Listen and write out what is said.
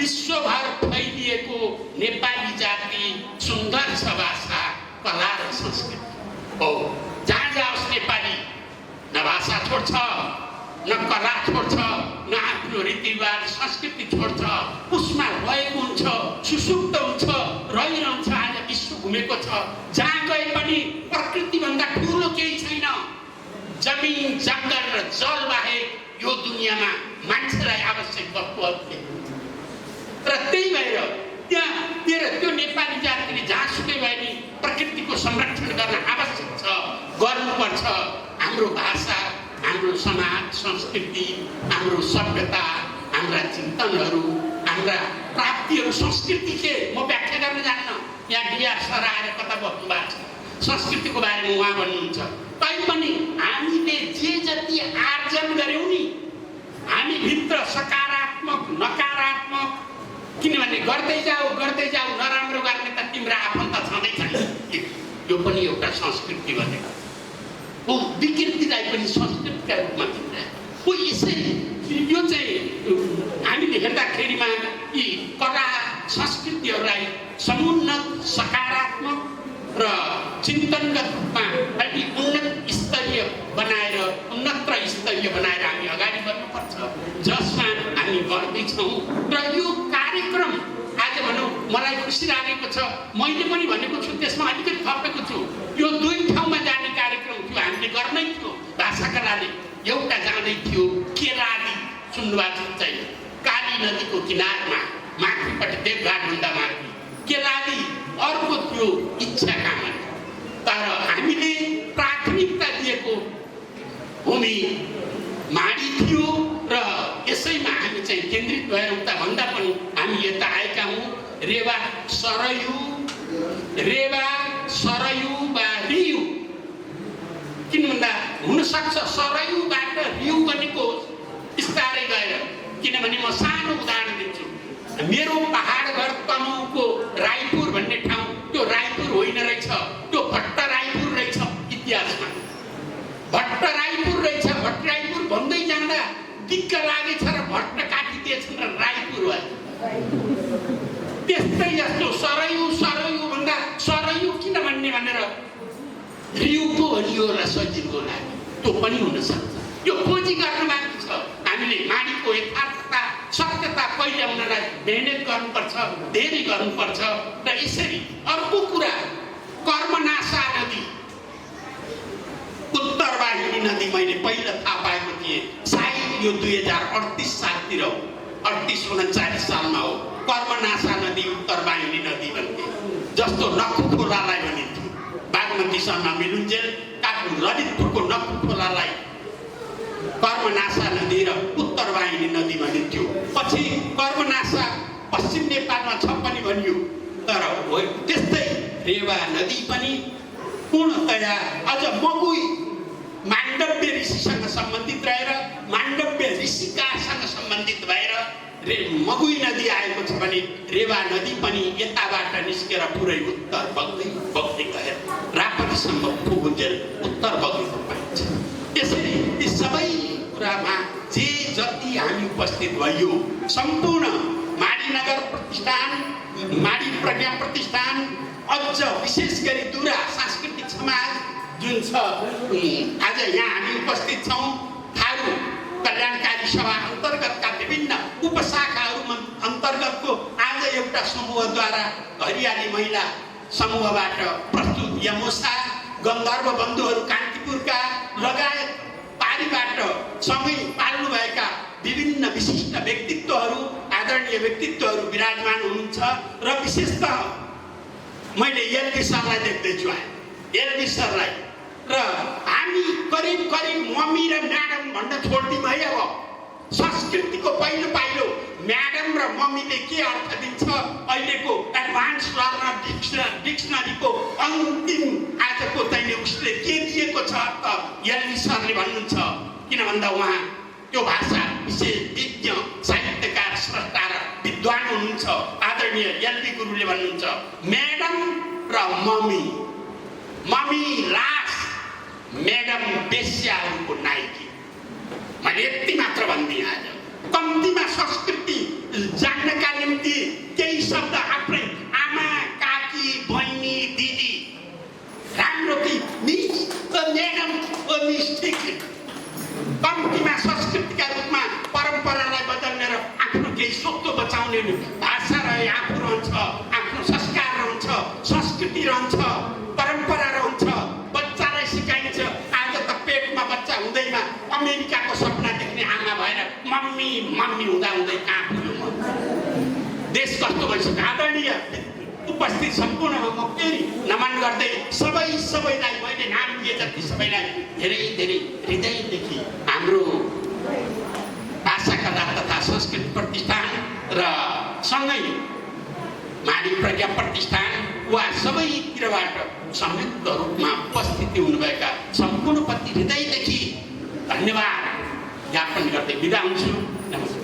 विश्वभर फैलिएको नेपाली जाति सुन्दर छ भाषा कला र संस्कृति हो। जहाँ जाओस् नेपाली न भाषा छोड्छ न कला छोड्छ न आफ्नो रीतिरिवाज संस्कृति छोड्छ, उसमा रहेको हुन्छ, सुसुप्त हुन्छ, रहिरहन्छ। आज विश्व घुमेको छ, जहाँ गए पनि प्रकृतिभन्दा ठुलो केही छैन। जमिन जङ्गल र जल बाहेक यो दुनियाँमा मान्छेलाई आवश्यक वस्तुहरू के र त्यही भएर त्यहाँ त्यो नेपाली जातिले जहाँसुकै भए नि प्रकृतिको संरक्षण गर्न आवश्यक छ, गर्नुपर्छ। हाम्रो भाषा, हाम्रो समाज संस्कृति, हाम्रो सभ्यता, हाम्रा चिन्तनहरू, हाम्रा प्राप्तिहरू, संस्कृति के म व्याख्या गर्न जान्न। यहाँ बिहार सर आएर कता बस्नु भएको छ, संस्कृतिको बारेमा उहाँ भन्नुहुन्छ। तैपनि हामीले जे जति आर्जन गर्यौँ नि, हामी भित्र सकारात्मक नकारात्मक, किनभने गर्दै जाऊ नराम्रो गर्ने त तिम्रो आफन्त छँदैछन्। यो पनि एउटा संस्कृति भनेको हो। विकृतिलाई पनि संस्कृतिका रूपमा चिन्ने यसरी यो चाहिँ हामीले हेर्दाखेरिमा यी कला संस्कृतिहरूलाई समुन्नत सकारात्मक र चिन्तनगत रूपमा अलि उन्नत स्तरीय बनाएर हामी अगाडि बढ्नुपर्छ, जसमा हामी गर्दैछौँ। र यो कार्यक्रम आज भनौँ मलाई खुसी लागेको छ, मैले पनि भनेको छु, त्यसमा अलिकति थपेको छु। यो 2 ठाउँमा जाने कार्यक्रम थियो, हामीले गर्नै थियो। भाषाकलाले एउटा जाँदै थियो केलाली, सुन्नुभएको चाहिँ काली नदीको किनारमा माथिपट्टि देवघाटभन्दा माथि केलाली, अर्को थियो इच्छा कामना। तर हामीले प्राथमिकता दिएको भूमि माडी थियो र यसैमा हामी चाहिँ केन्द्रित भएर उता भन्दा पनि हामी यता आएका हौँ। रेवा सरयू वा रियु, किन भन्दा हुनसक्छ सरयूबाट रियु बनेको बिस्तारै गएर। किनभने म सानो उदाहरण दिन्छु। मेरो पहाड घर तनहुँको रायपुर भन्ने ठाउँ, त्यो रायपुर होइन रहेछ, त्यो भट्ट रायपुर रहेछ। इतिहासमा भट्ट रायपुर रहेछ। भट्ट रायपुर भन्दै जाँदा दिक्क लागेछ र भट्ट काटिदिएछन् र रायपुर भयो। त्यस्तै जस्तो सरयू भन्दा सरयू किन भन्ने भनेर रियु पो भनियो होला सजिलो लाग्यो, त्यो पनि हुनसक्छ। यो खोजी गर्न बाँकी छ। हामीले माडीको यथार्थता सत्यता पहिल्याउनलाई मेहनत गर्नुपर्छ, धेरै गर्नुपर्छ। र यसरी अर्को कुरा, कर्मनाशा नदी, उत्तरवाहिनी नदी मैले पहिला थाहा पाएको थिएँ। सायद यो 2038 सालतिर 38-39 सालमा हो। कर्मनाशा नदी उत्तरवाहिनी नदी भन्थे, जस्तो नक्खु खोलालाई भनिन्थ्यो। बागमतीसँग मिलुन्जेल ललितपुरको नक्खु खोलालाई कर्मनाशा नदी र उत्तरवाहिनी नदी भनिन्थ्यो। पछि कर्मनाशा पश्चिम नेपालमा छ पनि भनियो। तर त्यस्तै रेवा नदी पनि पूर्णतया अझ मगुई माण्डव्य ऋषिसँग सम्बन्धित रहेर, माण्डव्य ऋषिकासँग सम्बन्धित भएर मगुई नदी आएको छ भने रेवा नदी पनि यताबाट निस्केर पुरै उत्तर बग्दै गएर राप्तीसम्म पुगुन्जेल उत्तर बग्नु पाइन्छ। यसरी यी सबै कुरामा जे जति हामी उपस्थित भइयो, सम्पूर्ण माडी नगर प्रतिष्ठान, माडी प्रज्ञा प्रतिष्ठान, अझ विशेष गरी दुरा सांस्कृतिक समाज जुन छ, आज यहाँ हामी उपस्थित छौँ। थारू कल्याणकारी सभा अन्तर्गतका विभिन्न उपशाखाहरू अन्तर्गतको आज एउटा समूहद्वारा हरियाली महिला समूहबाट प्रस्तुत यमोसा, गन्धर्व बन्धुहरू कान्तिपुरका लगायत पारीबाट सँगै पाल्नुभएका विभिन्न विशिष्ट व्यक्तित्वहरू, आदरणीय व्यक्तित्वहरू विराजमान हुनुहुन्छ। र विशेषतः मैले एलबी सरलाई देख्दैछु, एलबी सरलाई। र हामी करिब मम्मी र म्याडम भन्न छोड्दिउँ है। अब संस्कृतिको पहिलो पाइलो म्याडम र मम्मीले के अर्थ दिन्छ, अहिलेको एडभान्स लर्नर डिक्सनरीको अन्तिम आजको चाहिँ उसले के दिएको छ त एलबी सरले भन्नुहुन्छ। किन भन्दा उहाँ त्यो भाषा विशेषज्ञ साहित्यकार, स्रष्टा र विद्वान हुनुहुन्छ। आदरणीय एलबी गुरुले भन्नुहुन्छ म्याडम र मम्मी लास, म्याडम बेस्याहरूको नाइकी। मैले यति मात्र भन्दिनँ। आज कम्तीमा संस्कृति जान्नका निम्ति शब्द आफ्नै आमा काकी बहिनी दिदी राम्रो कि मिस म्याडम मिस ठिक कम्तीमा संस्कृतिका रूपमा परम्परालाई बदल्ने र आफ्नो केही स्वत्व बचाउने भाषा रहे आफू रहन्छ, आफ्नो संस्कार रहन्छ, संस्कृति रहन्छ, परम्परा रहन्छ, बच्चालाई सिकाइन्छ। आज त पेटमा बच्चा हुँदैमा अमेरिकाको सपना देख्ने आमा भएर मम्मी मम्मी हुँदा हुँदै कहाँ पुग्यो म। देश कस्तो भइसक्यो। आदरणीय उपस्थित सम्पूर्णमा म फेरि नमन गर्दै सबैलाई मैले नाम दिए जति सबैलाई धेरै धेरै हृदयदेखि हाम्रो भाषा कला तथा संस्कृति प्रतिष्ठान र सँगै मानव प्रज्ञा प्रतिष्ठान वा सबैतिरबाट संयुक्त रूपमा उपस्थिति हुनुभएका सम्पूर्णप्रति हृदयदेखि धन्यवाद ज्ञापन गर्दै बिदा हुन्छु। नमस्कार।